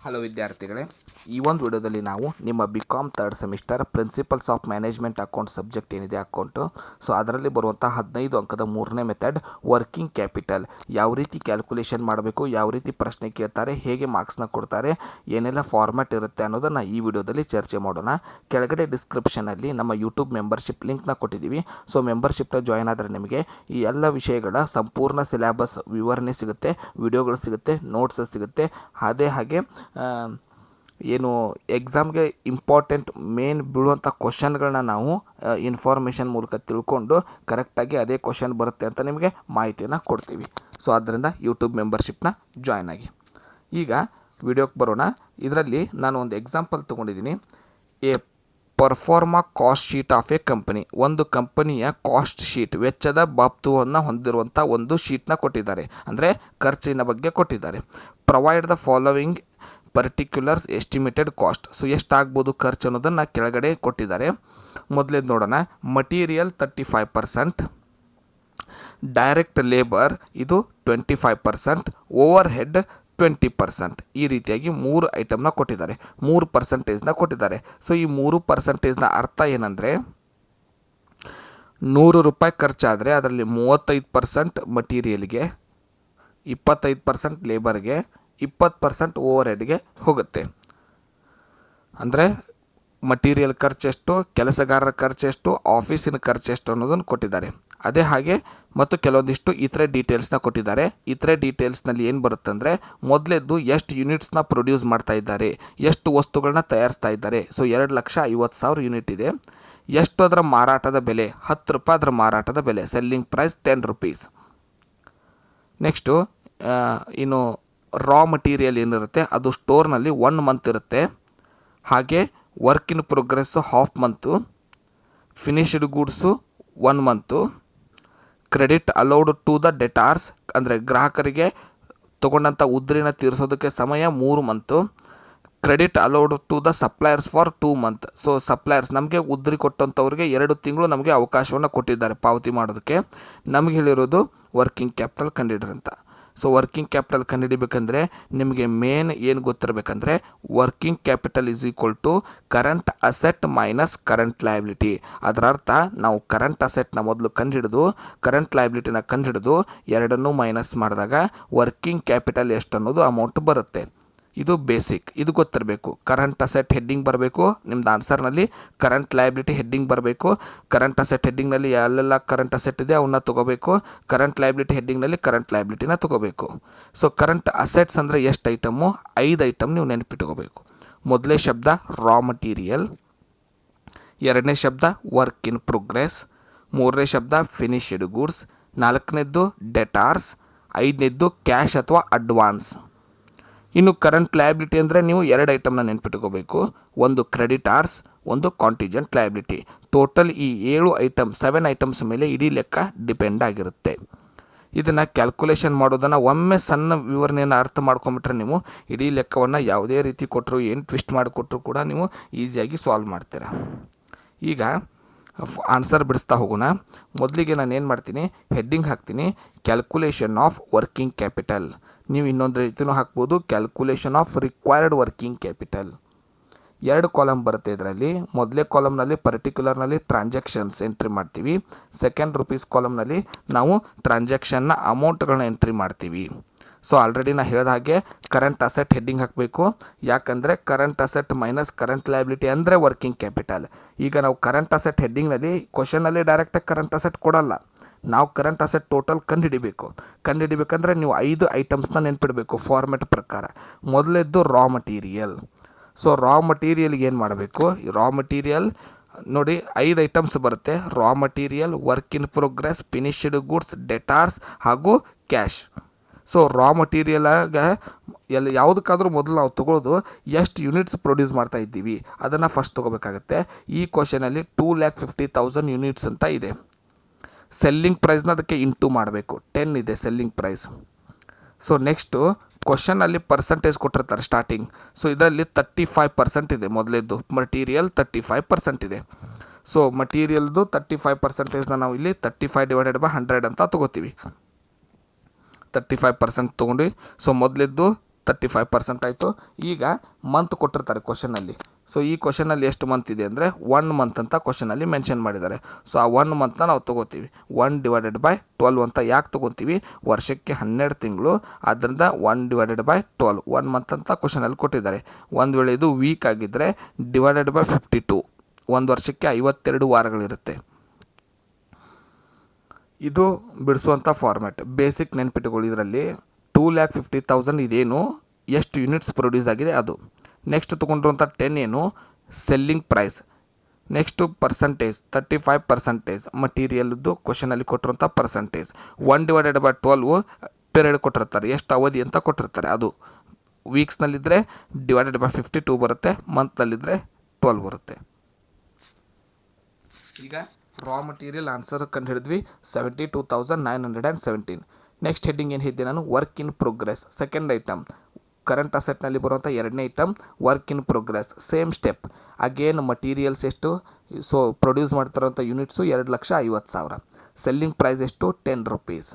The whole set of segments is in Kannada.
ಹಲೋ ವಿದ್ಯಾರ್ಥಿಗಳೇ, ಈ ಒಂದು ವಿಡಿಯೋದಲ್ಲಿ ನಾವು ನಿಮ್ಮ BCom third semester principles of management account subject ಏನಿದೆ ಅಕೌಂಟು, ಸೊ ಅದರಲ್ಲಿ ಬರುವಂಥ 15 ಅಂಕದ ಮೂರನೇ ಮೆಥಡ್ ವರ್ಕಿಂಗ್ ಕ್ಯಾಪಿಟಲ್ ಯಾವ ರೀತಿ ಕ್ಯಾಲ್ಕುಲೇಷನ್ ಮಾಡಬೇಕು, ಯಾವ ರೀತಿ ಪ್ರಶ್ನೆ ಕೇಳ್ತಾರೆ, ಹೇಗೆ ಮಾರ್ಕ್ಸ್ನ ಕೊಡ್ತಾರೆ, ಏನೆಲ್ಲ ಫಾರ್ಮ್ಯಾಟ್ ಇರುತ್ತೆ ಅನ್ನೋದನ್ನು ಈ ವಿಡಿಯೋದಲ್ಲಿ ಚರ್ಚೆ ಮಾಡೋಣ. ಕೆಳಗಡೆ ಡಿಸ್ಕ್ರಿಪ್ಷನಲ್ಲಿ ನಮ್ಮ ಯೂಟ್ಯೂಬ್ ಮೆಂಬರ್ಶಿಪ್ ಲಿಂಕ್ನ ಕೊಟ್ಟಿದ್ದೀವಿ. ಸೊ ಮೆಂಬರ್ಶಿಪ್ನ ಜಾಯ್ನ್ ಆದರೆ ನಿಮಗೆ ಈ ಎಲ್ಲ ವಿಷಯಗಳ ಸಂಪೂರ್ಣ ಸಿಲೆಬಸ್ ವಿವರಣೆ ಸಿಗುತ್ತೆ, ವಿಡಿಯೋಗಳು ಸಿಗುತ್ತೆ, ನೋಟ್ಸ್ ಸಿಗುತ್ತೆ. ಹಾಗೆ ಏನು ಎಕ್ಸಾಮ್ಗೆ ಇಂಪಾರ್ಟೆಂಟ್ ಮೇನ್ ಬೀಳುವಂಥ ಕ್ವಶನ್ಗಳನ್ನ ನಾವು ಇನ್ಫಾರ್ಮೇಷನ್ ಮೂಲಕ ತಿಳ್ಕೊಂಡು ಕರೆಕ್ಟಾಗಿ ಅದೇ ಕ್ವಶನ್ ಬರುತ್ತೆ ಅಂತ ನಿಮಗೆ ಮಾಹಿತಿಯನ್ನು ಕೊಡ್ತೀವಿ. ಸೊ ಆದ್ದರಿಂದ ಯೂಟ್ಯೂಬ್ ಮೆಂಬರ್ಶಿಪ್ನ ಜಾಯ್ನ್ ಆಗಿ. ಈಗ ವಿಡಿಯೋಕ್ಕೆ ಬರೋಣ. ಇದರಲ್ಲಿ ನಾನು ಒಂದು ಎಕ್ಸಾಂಪಲ್ ತೊಗೊಂಡಿದ್ದೀನಿ. A proforma cost sheet of a company, ಒಂದು ಕಂಪನಿಯ ಕಾಸ್ಟ್ ಶೀಟ್, ವೆಚ್ಚದ ಬಾಬ್ತುವನ್ನು ಹೊಂದಿರುವಂಥ ಒಂದು ಶೀಟ್ನ ಕೊಟ್ಟಿದ್ದಾರೆ, ಅಂದರೆ ಖರ್ಚಿನ ಬಗ್ಗೆ ಕೊಟ್ಟಿದ್ದಾರೆ. Provide the following particulars estimated cost. So ಎಷ್ಟಾಗ್ಬೋದು ಖರ್ಚು ಅನ್ನೋದನ್ನು ಕೆಳಗಡೆ ಕೊಟ್ಟಿದ್ದಾರೆ. ಮೊದಲೇದು ನೋಡೋಣ. ಮಟೀರಿಯಲ್ 35%, ಡೈರೆಕ್ಟ್ ಲೇಬರ್ ಇದು 25%, ಓವರ್ ಹೆಡ್ 20%. ಈ ರೀತಿಯಾಗಿ 3 ಐಟಮ್ನ ಕೊಟ್ಟಿದ್ದಾರೆ, 3% ಕೊಟ್ಟಿದ್ದಾರೆ. ಸೊ ಈ 3% ಅರ್ಥ ಏನಂದರೆ, 100 ರೂಪಾಯಿ ಖರ್ಚಾದರೆ ಅದರಲ್ಲಿ 35% ಮಟೀರಿಯಲ್ಗೆ, 25% ಲೇಬರ್ಗೆ, 20% ಓವರ್ ಹೆಡ್ಗೆ ಹೋಗುತ್ತೆ. ಅಂದರೆ ಮಟೀರಿಯಲ್ ಖರ್ಚೆಷ್ಟು, ಕೆಲಸಗಾರರ ಖರ್ಚೆಷ್ಟು, ಆಫೀಸಿನ ಖರ್ಚೆಷ್ಟು ಅನ್ನೋದನ್ನು ಕೊಟ್ಟಿದ್ದಾರೆ. ಅದೇ ಹಾಗೆ ಮತ್ತು ಕೆಲವೊಂದಿಷ್ಟು ಇತರೆ ಡೀಟೇಲ್ಸ್ನ ಕೊಟ್ಟಿದ್ದಾರೆ. ಇತರೆ ಡೀಟೇಲ್ಸ್ನಲ್ಲಿ ಏನು ಬರುತ್ತೆ ಅಂದರೆ, ಮೊದಲೇದ್ದು ಎಷ್ಟು ಯೂನಿಟ್ಸ್ನ ಪ್ರೊಡ್ಯೂಸ್ ಮಾಡ್ತಾ ಇದ್ದಾರೆ, ಎಷ್ಟು ವಸ್ತುಗಳನ್ನ ತಯಾರಿಸ್ತಾ ಇದ್ದಾರೆ. ಸೊ 2,50,000 ಯೂನಿಟ್ ಇದೆ. ಎಷ್ಟು ಅದರ ಮಾರಾಟದ ಬೆಲೆ, 10 ರೂಪಾಯಿ ಅದರ ಮಾರಾಟದ ಬೆಲೆ, ಸೆಲ್ಲಿಂಗ್ ಪ್ರೈಸ್ 10 ರೂಪೀಸ್. ನೆಕ್ಸ್ಟು ಇನ್ನು ರಾ ಮಟೀರಿಯಲ್ ಏನಿರುತ್ತೆ ಅದು ಸ್ಟೋರ್ನಲ್ಲಿ 1 ಮಂತ್ ಇರುತ್ತೆ. ಹಾಗೆ work in progress half month, finished goods 1 month, credit allowed to the debtors ಅಂದರೆ ಗ್ರಾಹಕರಿಗೆ ತೊಗೊಂಡಂಥ ಉದ್ರಿನ ತೀರಿಸೋದಕ್ಕೆ ಸಮಯ 3 month, credit allowed to the suppliers for 2 month. So suppliers ನಮಗೆ ಉದ್ರಿ ಕೊಟ್ಟಂಥವ್ರಿಗೆ 2 ತಿಂಗಳು ನಮಗೆ ಅವಕಾಶವನ್ನು ಕೊಟ್ಟಿದ್ದಾರೆ ಪಾವತಿ ಮಾಡೋದಕ್ಕೆ. ನಮಗೆ ಹೇಳಿರೋದು ವರ್ಕಿಂಗ್ ಕ್ಯಾಪಿಟಲ್ ಕಂಡಿಡ್ರಿ ಅಂತ. ಸೊ ವರ್ಕಿಂಗ್ ಕ್ಯಾಪಿಟಲ್ ಕಂಡುಹಿಡಿಬೇಕಂದ್ರೆ ನಿಮಗೆ ಮೇನ್ ಏನು ಗೊತ್ತಿರಬೇಕಂದ್ರೆ, working capital is equal to current asset minus current liability. ಅದರ ಅರ್ಥ ನಾವು ಕರೆಂಟ್ ಅಸೆಟ್ನ ಮೊದಲು ಕಂಡುಹಿಡಿದು ಕರೆಂಟ್ ಲಯಬಿಲಿಟಿನ ಕಂಡುಹಿಡಿದು ಎರಡನ್ನೂ ಮೈನಸ್ ಮಾಡಿದಾಗ ವರ್ಕಿಂಗ್ ಕ್ಯಾಪಿಟಲ್ ಎಷ್ಟು ಅನ್ನೋದು ಅಮೌಂಟ್ ಬರುತ್ತೆ. ಇದು ಬೇಸಿಕ್, ಇದು ಗೊತ್ತಿರಬೇಕು. ಕರೆಂಟ್ ಅಸೆಟ್ ಹೆಡ್ಡಿಂಗ್ ಬರಬೇಕು, ನಿಮ್ದು ಆನ್ಸರ್ನಲ್ಲಿ ಕರೆಂಟ್ ಲಯಬಿಲಿಟಿ ಹೆಡ್ಡಿಂಗ್ ಬರಬೇಕು. ಕರೆಂಟ್ ಅಸೆಟ್ ಹೆಡ್ಡಿಂಗ್ನಲ್ಲಿ ಎಲ್ಲೆಲ್ಲ ಕರೆಂಟ್ ಅಸೆಟ್ ಇದೆ ಅವನ್ನ ತೊಗೋಬೇಕು. ಕರೆಂಟ್ ಲಯಬಿಲಿಟಿ ಹೆಡ್ಡಿಂಗ್ನಲ್ಲಿ ಕರೆಂಟ್ ಲಯಬಿಲಿಟಿನ ತೊಗೋಬೇಕು. ಸೊ ಕರೆಂಟ್ ಅಸೆಟ್ಸ್ ಅಂದರೆ ಎಷ್ಟು ಐಟಮು? 5 ಐಟಮ್ ನೀವು ನೆನಪಿಟ್ಕೋಬೇಕು. ಮೊದಲೇ ಶಬ್ದ ರಾ ಮಟೀರಿಯಲ್, ಎರಡನೇ ಶಬ್ದ ವರ್ಕ್ ಇನ್ ಪ್ರೋಗ್ರೆಸ್, ಮೂರನೇ ಶಬ್ದ ಫಿನಿಶ್ಡ್ ಗೂಡ್ಸ್, ನಾಲ್ಕನೇದ್ದು ಡೆಟಾರ್ಸ್, ಐದನೇದ್ದು ಕ್ಯಾಶ್ ಅಥವಾ ಅಡ್ವಾನ್ಸ್. ಇನ್ನು ಕರೆಂಟ್ ಲಯಬಿಲಿಟಿ ಅಂದರೆ ನೀವು 2 ಐಟಮ್ನ ನೆನ್ಪಿಟ್ಕೋಬೇಕು. ಒಂದು ಕ್ರೆಡಿಟಾರ್ಸ್, ಒಂದು ಕಾಂಟಿಜೆಂಟ್ ಲಯಬಿಲಿಟಿ. ಟೋಟಲ್ ಈ 7 ಐಟಮ್ಸ್ ಮೇಲೆ ಇಡೀ ಲೆಕ್ಕ ಡಿಪೆಂಡ್ ಆಗಿರುತ್ತೆ. ಇದನ್ನು ಕ್ಯಾಲ್ಕುಲೇಷನ್ ಮಾಡೋದನ್ನು ಒಮ್ಮೆ ಸಣ್ಣ ವಿವರಣೆಯನ್ನು ಅರ್ಥ ಮಾಡ್ಕೊಂಬಿಟ್ರೆ ನೀವು ಇಡೀ ಲೆಕ್ಕವನ್ನು ಯಾವುದೇ ರೀತಿ ಕೊಟ್ಟರು, ಏನು ಟ್ವಿಸ್ಟ್ ಮಾಡಿಕೊಟ್ರು ಕೂಡ ನೀವು ಈಸಿಯಾಗಿ ಸಾಲ್ವ್ ಮಾಡ್ತೀರಾ. ಈಗ ಆನ್ಸರ್ ಬಿಡಿಸ್ತಾ ಹೋಗೋಣ. ಮೊದಲಿಗೆ ನಾನು ಏನು ಮಾಡ್ತೀನಿ, ಹೆಡ್ಡಿಂಗ್ ಹಾಕ್ತೀನಿ ಕ್ಯಾಲ್ಕುಲೇಷನ್ ಆಫ್ ವರ್ಕಿಂಗ್ ಕ್ಯಾಪಿಟಲ್. ನೀವು ಇನ್ನೊಂದು ರೀತಿಯೂ ಹಾಕ್ಬೋದು, calculation of required working capital. 2 column ಬರುತ್ತೆ ಇದರಲ್ಲಿ. ಮೊದಲೇ ಕಾಲಮ್ನಲ್ಲಿ ಪರ್ಟಿಕ್ಯುಲರ್ನಲ್ಲಿ ಟ್ರಾನ್ಸಾಕ್ಷನ್ಸ್ ಎಂಟ್ರಿ ಮಾಡ್ತೀವಿ. ಸೆಕೆಂಡ್ ರುಪೀಸ್ ಕಾಲಮ್ನಲ್ಲಿ ನಾವು ಟ್ರಾನ್ಸಾಕ್ಷನ್ನ ಅಮೌಂಟ್ಗಳನ್ನ ಎಂಟ್ರಿ ಮಾಡ್ತೀವಿ. ಸೊ ಆಲ್ರೆಡಿ ನಾನು ಹೇಳಿದ ಹಾಗೆ ಕರೆಂಟ್ ಅಸೆಟ್ ಹೆಡ್ಡಿಂಗ್ ಹಾಕಬೇಕು. ಯಾಕಂದರೆ current asset minus current liability ಅಂದರೆ ವರ್ಕಿಂಗ್ ಕ್ಯಾಪಿಟಲ್. ಈಗ ನಾವು ಕರೆಂಟ್ ಅಸೆಟ್ ಹೆಡ್ಡಿಂಗ್ನಲ್ಲಿ ಕ್ವಶನಲ್ಲಿ ಡೈರೆಕ್ಟಾಗಿ ಕರೆಂಟ್ ಅಸೆಟ್ ಕೊಡಲ್ಲ, ನಾವು ಕರೆಂಟ್ ಅಸೆಟ್ ಟೋಟಲ್ ಕಂಡುಹಿಡಿಬೇಕಂದ್ರೆ ನೀವು 5 ಐಟಮ್ಸ್ನ ನೆನ್ಪಿಡಬೇಕು ಫಾರ್ಮೆಟ್ ಪ್ರಕಾರ. ಮೊದಲೇದ್ದು ರಾ ಮಟೀರಿಯಲ್. ಸೊ ರಾ ಮಟೀರಿಯಲ್ಗೆ ಏನು ಮಾಡಬೇಕು, ರಾ ಮಟೀರಿಯಲ್ ನೋಡಿ 5 ಐಟಮ್ಸ್ ಬರುತ್ತೆ. Raw material, work in progress, finished goods, debtors ಹಾಗೂ ಕ್ಯಾಶ್. ಸೊ ರಾ ಮಟೀರಿಯಲಾಗ ಯಾವುದಕ್ಕಾದ್ರೂ ಮೊದಲು ನಾವು ತೊಗೊಳ್ಳೋದು ಎಷ್ಟು ಯೂನಿಟ್ಸ್ ಪ್ರೊಡ್ಯೂಸ್ ಮಾಡ್ತಾ ಇದ್ದೀವಿ ಅದನ್ನು ಫಸ್ಟ್ ತೊಗೋಬೇಕಾಗತ್ತೆ. ಈ ಕ್ವಶನಲ್ಲಿ 2,50,000 ಯೂನಿಟ್ಸ್ ಅಂತ ಇದೆ. ಸೆಲ್ಲಿಂಗ್ ಪ್ರೈಸ್ನ ಅದಕ್ಕೆ ಇಂಟು ಮಾಡಬೇಕು, 10 ಇದೆ ಸೆಲ್ಲಿಂಗ್ ಪ್ರೈಸ್. ಸೊ ನೆಕ್ಸ್ಟು ಕ್ವಶನಲ್ಲಿ ಪರ್ಸೆಂಟೇಜ್ ಕೊಟ್ಟಿರ್ತಾರೆ ಸ್ಟಾರ್ಟಿಂಗ್. ಸೊ ಇದರಲ್ಲಿ 35% ಇದೆ. ಮೊದಲೇದ್ದು ಮಟೀರಿಯಲ್ 35% ಇದೆ. ಸೊ ಮಟೀರಿಯಲ್ದು 35%ನ ನಾವು ಇಲ್ಲಿ 35/100 ಅಂತ ತೊಗೋತೀವಿ. 35% ತೊಗೊಂಡು. ಸೊ ಮೊದಲಿದ್ದು 35% ಆಯಿತು. ಈಗ ಮಂತ್ ಕೊಟ್ಟಿರ್ತಾರೆ ಕ್ವಶನಲ್ಲಿ. ಸೊ ಈ ಕ್ವಶನಲ್ಲಿ ಎಷ್ಟು ಮಂತ್ ಇದೆ ಅಂದರೆ 1 ಮಂತ್ ಅಂತ ಕ್ವಶನಲ್ಲಿ ಮೆನ್ಷನ್ ಮಾಡಿದ್ದಾರೆ. ಸೊ ಆ 1 ಮಂತ್ನ ನಾವು ತೊಗೋತೀವಿ. 1/12 ಅಂತ ಯಾಕೆ ತೊಗೊತೀವಿ? ವರ್ಷಕ್ಕೆ 12 ತಿಂಗಳು, ಆದ್ದರಿಂದ 1/12 1 ಮಂತ್ ಅಂತ ಕ್ವಶನಲ್ಲಿ ಕೊಟ್ಟಿದ್ದಾರೆ. ಒಂದು ವೇಳೆ ಇದು ವೀಕ್ ಆಗಿದ್ದರೆ /52, ಒಂದು ವರ್ಷಕ್ಕೆ 52 ವಾರಗಳಿರುತ್ತೆ. ಇದು ಬಿಡಿಸುವಂಥ ಫಾರ್ಮ್ಯಾಟ್. ಬೇಸಿಕ್ ನೆನ್ಪಿಟ್ಟುಕೊಳ್ಳಿ. ಇದರಲ್ಲಿ 2,50,000 ಇದೇನು ಎಷ್ಟು ಯೂನಿಟ್ಸ್ ಪ್ರೊಡ್ಯೂಸ್ ಆಗಿದೆ ಅದು. ನೆಕ್ಸ್ಟ್ ತೊಗೊಂಡಿರುವಂಥ 10 ಏನು ಸೆಲ್ಲಿಂಗ್ ಪ್ರೈಸ್. ನೆಕ್ಸ್ಟು ಪರ್ಸಂಟೇಜ್ 35% ಮಟೀರಿಯಲ್ದು ಕ್ವಶನಲ್ಲಿ ಕೊಟ್ಟಿರುವಂಥ ಪರ್ಸಂಟೇಜ್. 1/12 ಪೀರಿಯಡ್ ಕೊಟ್ಟಿರ್ತಾರೆ, ಎಷ್ಟು ಅವಧಿ ಅಂತ ಕೊಟ್ಟಿರ್ತಾರೆ. ಅದು ವೀಕ್ಸ್ನಲ್ಲಿದ್ದರೆ /52 ಬರುತ್ತೆ, ಮಂತ್ನಲ್ಲಿದ್ದರೆ 12 ಬರುತ್ತೆ. ಈಗ ರಾ ಮಟೀರಿಯಲ್ ಆನ್ಸರ್ ಕಂಡು ಹಿಡಿದ್ವಿ 72,917. ನೆಕ್ಸ್ಟ್ ಹೆಡ್ಡಿಂಗ್ ಏನು ಹೇಳಿದ್ದೆ ನಾನು? Work in progress. Second item current ಅಸೆಟ್ನಲ್ಲಿ ಬರುವಂಥ ಎರಡನೇ item work in progress. Same step again materials ಎಷ್ಟು? ಸೊ ಪ್ರೊಡ್ಯೂಸ್ ಮಾಡ್ತಿರೋಂಥ ಯೂನಿಟ್ಸು 2,50,000. ಸೆಲ್ಲಿಂಗ್ ಪ್ರೈಸ್ ಎಷ್ಟು? 10 ರೂಪೀಸ್.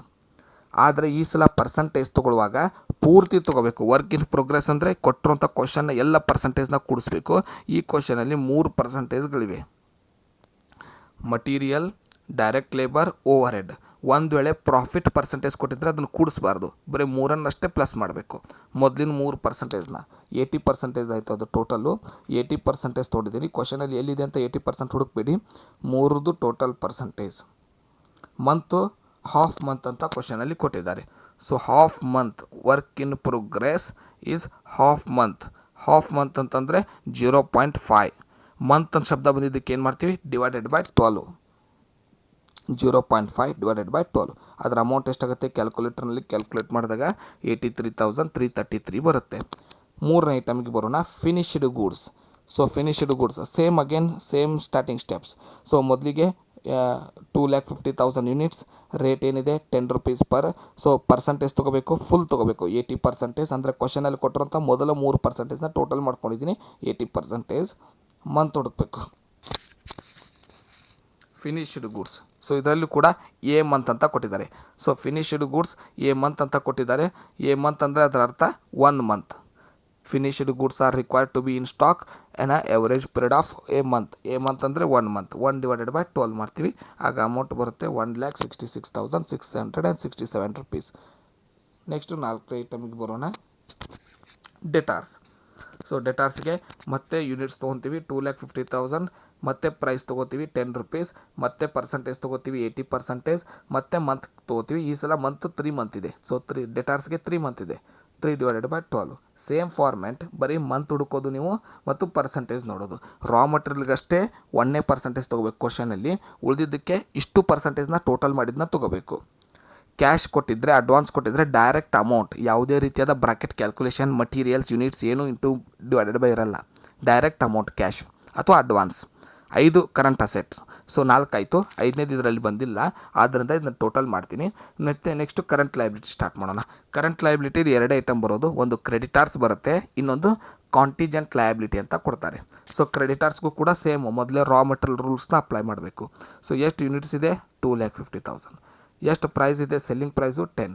ಆದರೆ ಈ ಸಲ ಪರ್ಸಂಟೇಜ್ ತೊಗೊಳ್ಳುವಾಗ ಪೂರ್ತಿ ತೊಗೋಬೇಕು. ವರ್ಕ್ ಇನ್ ಪ್ರೋಗ್ರೆಸ್ ಅಂದರೆ ಕೊಟ್ಟಿರೋಂಥ ಕ್ವಶನ್ನ ಎಲ್ಲ ಪರ್ಸಂಟೇಜ್ನ ಕೂಡಿಸ್ಬೇಕು. ಈ ಕ್ವಶನಲ್ಲಿ 3 ಪರ್ಸಂಟೇಜ್ಗಳಿವೆ: material, direct labour, overhead. ಒಂದು ವೇಳೆ ಪ್ರಾಫಿಟ್ ಪರ್ಸೆಂಟೇಜ್ ಕೊಟ್ಟಿದ್ದರೆ ಅದನ್ನು ಕೂಡಿಸ್ಬಾರ್ದು, ಬರೀ 3ಅನ್ನಷ್ಟೇ ಪ್ಲಸ್ ಮಾಡಬೇಕು. ಮೊದಲಿನ 3%ನ 80% ಆಯಿತು. ಅದು ಟೋಟಲ್ಲು 80% ತೊಗೊಂಡಿದ್ದೀನಿ. ಕ್ವಶನಲ್ಲಿ ಎಲ್ಲಿದೆ ಅಂತ 80% ಹುಡುಕ್ಬೇಡಿ. 3ದು total percentage. Month half month ಅಂತ ಕ್ವಶನಲ್ಲಿ ಕೊಟ್ಟಿದ್ದಾರೆ. So half month work in progress is half month. Half month ಅಂತಂದರೆ 0.5. ಮಂತ್ ಅಂತ ಶಬ್ದ ಬಂದಿದ್ದಕ್ಕೆ ಏನು ಮಾಡ್ತೀವಿ? /12. 0.5 /12. ಅದರ ಅಮೌಂಟ್ ಎಷ್ಟಾಗುತ್ತೆ? ಕ್ಯಾಲ್ಕುಲೇಟರ್ನಲ್ಲಿ ಕ್ಯಾಲ್ಕುಲೇಟ್ ಮಾಡಿದಾಗ 83,333 ಬರುತ್ತೆ. ಮೂರನೇ ಐಟಮ್ಗೆ ಬರೋಣ, finished goods. So finished goods sem starting steps. So ಮೊದಲಿಗೆ 2,50,000 ಯೂನಿಟ್ಸ್. ರೇಟ್ ಏನಿದೆ? 10 ರೂಪೀಸ್ ಪರ್. ಸೊ ಪರ್ಸಂಟೇಜ್ ತೊಗೋಬೇಕು, ಫುಲ್ ತೊಗೋಬೇಕು 80%. ಅಂದರೆ ಕ್ವಶನಲ್ಲಿ ಕೊಟ್ಟಿರೋಂಥ ಮೊದಲ 3%ನ ಟೋಟಲ್ ಮಾಡ್ಕೊಂಡಿದ್ದೀನಿ 80%. ಮಂತ್ ಹುಡುಕಬೇಕು. Finished goods. ಸೊ ಇದರಲ್ಲೂ ಕೂಡ ಎ ಮಂತ್ ಅಂತ ಕೊಟ್ಟಿದ್ದಾರೆ. So finished goods a month ಅಂತ ಕೊಟ್ಟಿದ್ದಾರೆ. ಎ ಮಂತ್ ಅಂದರೆ ಅದರ ಅರ್ಥ 1 month. Finished goods are required to be in stock an average period of a month. A month ಅಂದರೆ 1 ಮಂತ್. 1/12 ಮಾಡ್ತೀವಿ, ಆಗ ಅಮೌಂಟ್ ಬರುತ್ತೆ 1,66,667 ರೂಪೀಸ್. ನೆಕ್ಸ್ಟು 4 ಐಟಮಿಗೆ ಬರೋಣ, ಡೆಟಾರ್ಸ್. ಸೊ ಡೆಟಾರ್ಸ್ಗೆ ಮತ್ತೆ ಯೂನಿಟ್ಸ್ ತೊಗೊತೀವಿ 2,50,000, ಮತ್ತೆ ಪ್ರೈಸ್ ತೊಗೋತೀವಿ 10 ರೂಪೀಸ್, ಮತ್ತೆ ಪರ್ಸಂಟೇಜ್ ತೊಗೋತೀವಿ 80%, ಮತ್ತೆ ಮಂತ್ ತೊಗೋತೀವಿ. ಈ ಸಲ ಮಂತ್ 3 ಮಂತ್ ಇದೆ. ಸೊ ಡೆಟಾರ್ಸ್ಗೆ 3 ಮಂತ್ ಇದೆ. 3/12 ಸೇಮ್ ಫಾರ್ಮ್ಯಾಟ್, ಬರೀ ಮಂತ್ ಹುಡುಕೋದು ನೀವು ಮತ್ತು ಪರ್ಸಂಟೇಜ್ ನೋಡೋದು. ರಾ ಮಟೀರಿಯಲ್ಗಷ್ಟೇ 1% ತೊಗೋಬೇಕು ಕ್ವಶನಲ್ಲಿ, ಉಳಿದಿದ್ದಕ್ಕೆ ಇಷ್ಟು ಪರ್ಸಂಟೇಜ್ನ ಟೋಟಲ್ ಮಾಡಿದ್ದನ್ನ ತೊಗೋಬೇಕು. ಕ್ಯಾಶ್ ಕೊಟ್ಟಿದ್ದರೆ, ಅಡ್ವಾನ್ಸ್ ಕೊಟ್ಟಿದ್ದರೆ ಡೈರೆಕ್ಟ್ ಅಮೌಂಟ್, ಯಾವುದೇ ರೀತಿಯಾದ ಬ್ರಾಕೆಟ್ ಕ್ಯಾಲ್ಕುಲೇಷನ್, ಮಟೀರಿಯಲ್ಸ್, ಯೂನಿಟ್ಸ್ ಏನು / ಇರಲ್ಲ. ಡೈರೆಕ್ಟ್ ಅಮೌಂಟ್ ಕ್ಯಾಶ್ ಅಥವಾ ಅಡ್ವಾನ್ಸ್. 5 current assets. ಸೊ 4 ಆಯಿತು, 5ನೇದು ಇದರಲ್ಲಿ ಬಂದಿಲ್ಲ, ಆದ್ದರಿಂದ ಇದನ್ನು ಟೋಟಲ್ ಮಾಡ್ತೀನಿ. ಮತ್ತು ನೆಕ್ಸ್ಟು ಕರೆಂಟ್ ಲಯಬಿಲಿಟಿ ಸ್ಟಾರ್ಟ್ ಮಾಡೋಣ. ಕರೆಂಟ್ ಲಯಬಿಲಿಟಿದು 2 ಐಟಮ್ ಬರೋದು, ಒಂದು ಕ್ರೆಡಿಟಾರ್ಸ್ ಬರುತ್ತೆ, ಇನ್ನೊಂದು ಕಾಂಟಿಜೆಂಟ್ ಲಯಬಿಲಿಟಿ ಅಂತ ಕೊಡ್ತಾರೆ. ಸೊ ಕ್ರೆಡಿಟಾರ್ಸ್ಗೂ ಕೂಡ ಸೇಮ್ ಮೊದಲೇ ರಾ ಮಟೀರಿಯಲ್ ರೂಲ್ಸ್ನ ಅಪ್ಲೈ ಮಾಡಬೇಕು. ಸೊ ಎಷ್ಟು ಯೂನಿಟ್ಸ್ ಇದೆ? 2,50,000. ಎಷ್ಟು ಪ್ರೈಸ್ ಇದೆ? Selling price 10.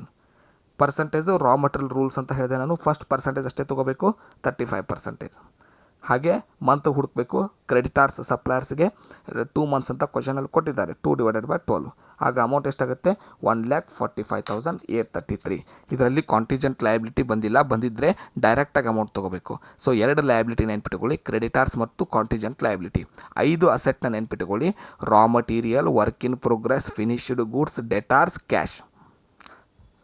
Percentage raw material rules ಅಂತ ಹೇಳಿದೆ ನಾನು. ಫಸ್ಟ್ ಪರ್ಸಂಟೇಜ್ ಅಷ್ಟೇ ತೊಗೋಬೇಕು, 35%. ಹಾಗೆ ಮಂತ್ ಹುಡುಕಬೇಕು. ಕ್ರೆಡಿಟಾರ್ಸ್ ಸಪ್ಲೈಯರ್ಸ್ಗೆ 2 ಮಂತ್ಸ್ ಅಂತ ಕ್ವಶನಲ್ಲಿ ಕೊಟ್ಟಿದ್ದಾರೆ, 2/12. ಆಗ ಅಮೌಂಟ್ ಎಷ್ಟಾಗುತ್ತೆ? 1,45,833. ಇದರಲ್ಲಿ ಕಾಂಟಿಜೆಂಟ್ ಲಯಬಿಲಿಟಿ ಬಂದಿಲ್ಲ, ಬಂದಿದ್ದರೆ ಡೈರೆಕ್ಟಾಗಿ ಅಮೌಂಟ್ ತೊಗೋಬೇಕು. ಸೊ 2 ಲಯಬಿಲಿಟಿ ನೆನ್ಪಿಟ್ಕೊಳ್ಳಿ, ಕ್ರೆಡಿಟಾರ್ಸ್ ಮತ್ತು ಕಾಂಟಿಜೆಂಟ್ ಲಯಬಿಲಿಟಿ. 5 ಅಸೆಟ್ನ ನೆನ್ಪಿಟ್ಕೊಳ್ಳಿ, raw material, work in progress, finished goods, debtors, cash.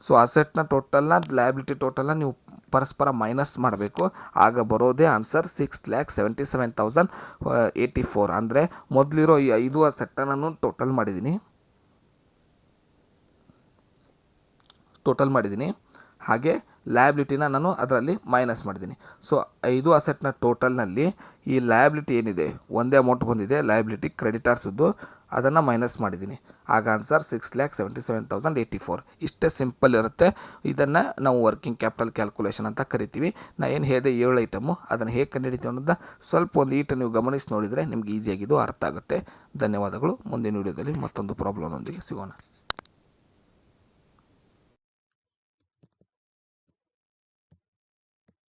So ಅಸೆಟ್ನ ಟೋಟಲ್ನ, ಲಯಬಿಲಿಟಿ ಟೋಟಲ್ನ ನೀವು ಪರಸ್ಪರ ಮೈನಸ್ ಮಾಡಬೇಕು. ಆಗ ಬರೋದೇ ಆನ್ಸರ್ 6,77,084. ಅಂದರೆ ಮೊದಲಿರೋ ಈ 5 ಅಸೆಟ್ನ ನಾನು ಟೋಟಲ್ ಮಾಡಿದ್ದೀನಿ. ಹಾಗೆ ಲಯಬಿಲಿಟಿನ ನಾನು ಅದರಲ್ಲಿ ಮೈನಸ್ ಮಾಡಿದ್ದೀನಿ. ಸೊ 5 ಅಸೆಟ್ನ ಟೋಟಲ್ನಲ್ಲಿ ಈ ಲಯಬಿಲಿಟಿ ಏನಿದೆ, ಒಂದೇ ಅಮೌಂಟ್ ಬಂದಿದೆ ಲಯಬಿಲಿಟಿ ಕ್ರೆಡಿಟಾರ್ಸದ್ದು, ಅದನ್ನು ಮೈನಸ್ ಮಾಡಿದ್ದೀನಿ. ಆಗ ಆನ್ಸರ್ 6,77,084. ಇಷ್ಟೇ ಸಿಂಪಲ್ ಇರುತ್ತೆ. ಇದನ್ನು ನಾವು ವರ್ಕಿಂಗ್ ಕ್ಯಾಪಿಟಲ್ ಕ್ಯಾಲ್ಕುಲೇಷನ್ ಅಂತ ಕರಿತೀವಿ. ನಾನು ಏನು ಹೇಳಿದೆ 7 ಐಟಮು, ಅದನ್ನು ಹೇಗೆ ಕಂಡುಹಿಡಿತೀವಿ ಅನ್ನೋದನ್ನ ಸ್ವಲ್ಪ ಒಂದು ಈಟು ನೀವು ಗಮನಿಸಿ ನೋಡಿದರೆ ನಿಮ್ಗೆ ಈಸಿಯಾಗಿದ್ದು ಅರ್ಥ ಆಗುತ್ತೆ. ಧನ್ಯವಾದಗಳು. ಮುಂದಿನ ವಿಡಿಯೋದಲ್ಲಿ ಮತ್ತೊಂದು ಪ್ರಾಬ್ಲಮ್ನೊಂದಿಗೆ ಸಿಗೋಣ.